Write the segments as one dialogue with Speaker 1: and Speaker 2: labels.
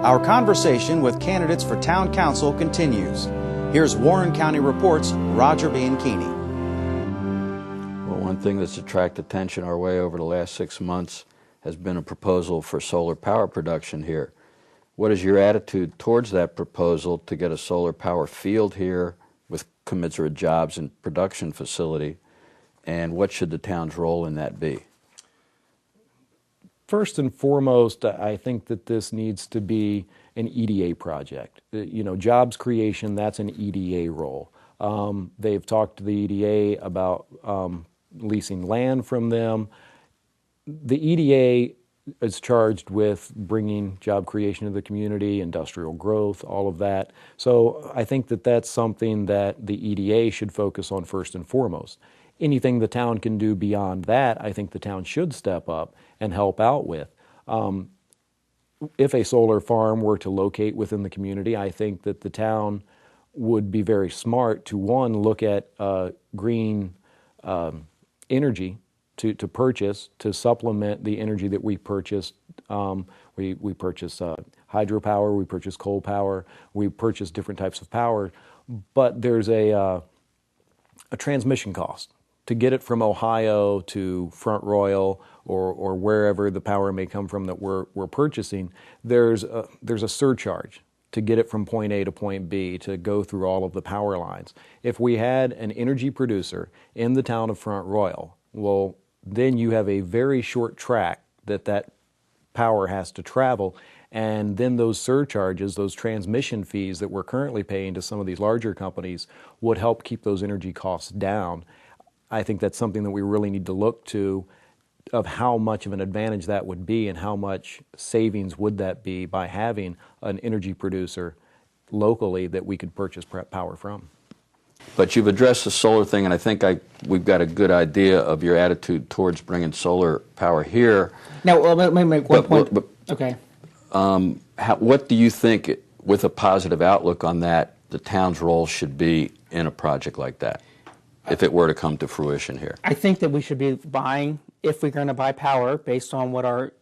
Speaker 1: Our conversation with candidates for town council continues. Here's Warren County Report's Roger Bianchini.
Speaker 2: Well, one thing that's attracted attention our way over the last 6 months has been a proposal for solar power production here. What is your attitude towards that proposal to get a solar power field here with commensurate jobs and production facility, and what should the town's role in that be?
Speaker 3: First and foremost, I think that this needs to be an EDA project. You know, jobs creation, that's an EDA role. They've talked to the EDA about leasing land from them. The EDA is charged with bringing job creation to the community, industrial growth, all of that. So I think that that's something that the EDA should focus on first and foremost. Anything the town can do beyond that, I think the town should step up and help out with. If a solar farm were to locate within the community, I think that the town would be very smart to, one, look at green energy to purchase, to supplement the energy that we purchase. We purchase hydropower, we purchase coal power, we purchase different types of power, but there's a transmission cost. To get it from Ohio to Front Royal or wherever the power may come from that we're purchasing, there's a surcharge to get it from point A to point B, to go through all of the power lines. If we had an energy producer in the town of Front Royal, well, then you have a very short track that power has to travel, and then those surcharges, those transmission fees that we're currently paying to some of these larger companies would help keep those energy costs down. I think that's something that we really need to look to, of how much of an advantage that would be and how much savings would that be by having an energy producer locally that we could purchase power from.
Speaker 2: But you've addressed the solar thing, and I think we've got a good idea of your attitude towards bringing solar power here.
Speaker 4: Now, let me make one point. Okay.
Speaker 2: What do you think, with a positive outlook on that, the town's role should be in a project like that, if it were to come to fruition here?
Speaker 4: I think that we should be buying, if we're going to buy power, based on what our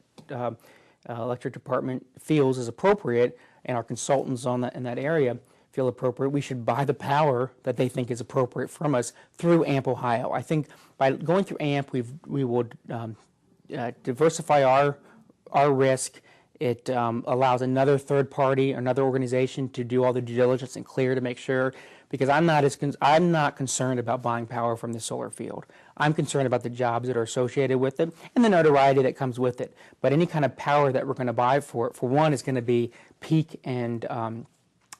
Speaker 4: electric department feels is appropriate, and our consultants in that area feel appropriate, we should buy the power that they think is appropriate from us through AMP Ohio. I think by going through AMP, we would diversify our risk. It allows another third party, another organization, to do all the due diligence and clear to make sure. Because I'm not concerned about buying power from the solar field. I'm concerned about the jobs that are associated with it and the notoriety that comes with it. But any kind of power that we're going to buy for one, is going to be peak and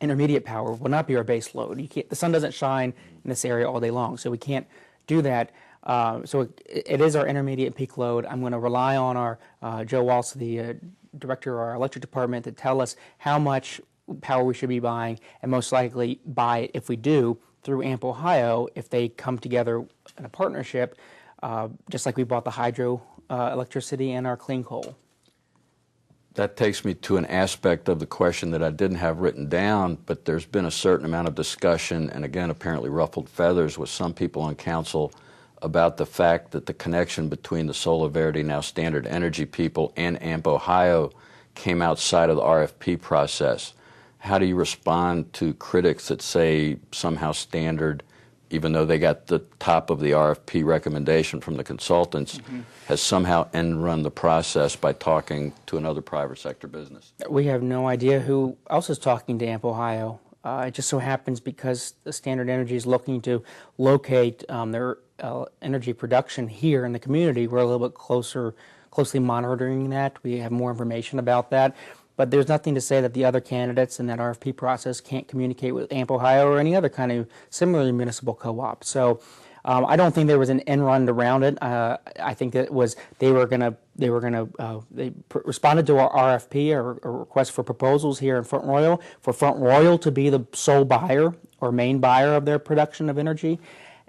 Speaker 4: intermediate power. Will not be our base load. The sun doesn't shine in this area all day long, so we can't do that. So it is our intermediate peak load. I'm going to rely on our Joe Walsh, the director of our electric department, to tell us how much power we should be buying, and most likely buy it, if we do, through AMP Ohio, if they come together in a partnership, just like we bought the hydro electricity and our clean coal.
Speaker 2: That takes me to an aspect of the question that I didn't have written down, but there's been a certain amount of discussion, and again apparently ruffled feathers with some people on council, about the fact that the connection between the Solar Verity, now Standard Energy people, and AMP Ohio came outside of the RFP process. How do you respond to critics that say somehow Standard, even though they got the top of the RFP recommendation from the consultants, has somehow end-run the process by talking to another private sector business?
Speaker 4: We have no idea who else is talking to AMP Ohio. It just so happens, because the Standard Energy is looking to locate their energy production here in the community, we're a little bit closely monitoring that. We have more information about that. But there's nothing to say that the other candidates in that RFP process can't communicate with AMP Ohio or any other kind of similar municipal co-op. So I don't think there was an end run around it. I think that it was they responded to our RFP, or a request for proposals here in Front Royal, for Front Royal to be the sole buyer or main buyer of their production of energy.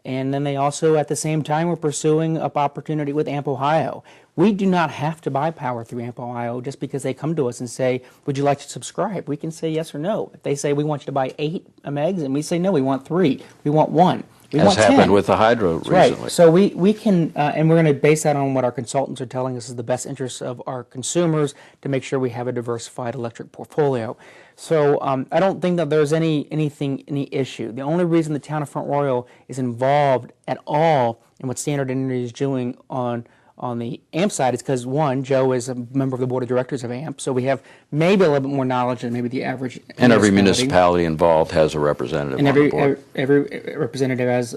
Speaker 4: And then they also, at the same time, were pursuing an opportunity with AMP Ohio. We do not have to buy power through AMP Ohio just because they come to us and say, would you like to subscribe? We can say yes or no. If they say we want you to buy 8 megs, and we say no, we want 3, we want 1. We
Speaker 2: As
Speaker 4: want
Speaker 2: happened
Speaker 4: 10.
Speaker 2: with the hydro
Speaker 4: That's
Speaker 2: recently.
Speaker 4: right. So we can, and we're going to base that on what our consultants are telling us is the best interest of our consumers to make sure we have a diversified electric portfolio. So I don't think that there's any issue. The only reason the town of Front Royal is involved at all in what Standard Energy is doing on the AMP side is because, one, Joe is a member of the board of directors of AMP, so we have maybe a little bit more knowledge than maybe the average
Speaker 2: And every municipality involved has a representative
Speaker 4: and
Speaker 2: on the board.
Speaker 4: every representative has,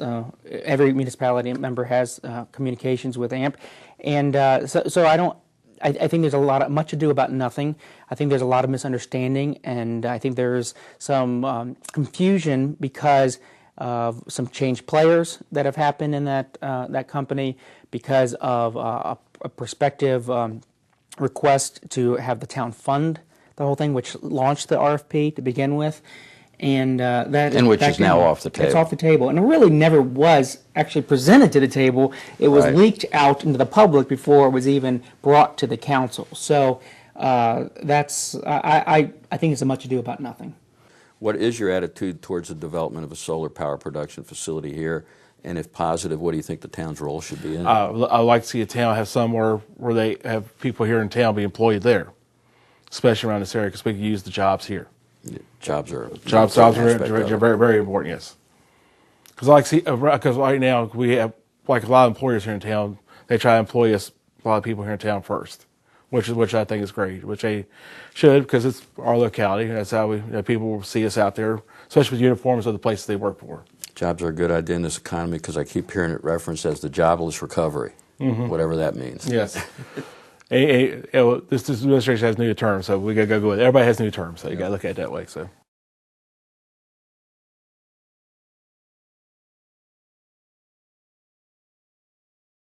Speaker 4: every municipality member has communications with AMP, and so I think there's much ado about nothing. I think there's a lot of misunderstanding, and I think there's some confusion because of some changed players that have happened in that company, because of a prospective request to have the town fund the whole thing, which launched the RFP to begin with, and
Speaker 2: which is now off the table.
Speaker 4: It's off the table, and it really never was actually presented to the table. It was
Speaker 2: Right.
Speaker 4: leaked out into the public before it was even brought to the council. So that's I think it's a much ado about nothing.
Speaker 2: What is your attitude towards the development of a solar power production facility here? And if positive, what do you think the town's role should be in?
Speaker 5: I'd like to see a town have somewhere where they have people here in town be employed there, especially around this area, because we can use the jobs here.
Speaker 2: Jobs are
Speaker 5: Jobs are very, very important. Yes, because right now we have like a lot of employers here in town. They try to employ us, a lot of people here in town first, which I think is great. Which they should, because it's our locality. That's how people will see us out there, especially with uniforms of the places they work for.
Speaker 2: Jobs are a good idea in this economy because I keep hearing it referenced as the jobless recovery, whatever that means.
Speaker 5: Yes. This administration has new terms, so we got to go with it. Everybody has new terms, so you got to look at it that way. So.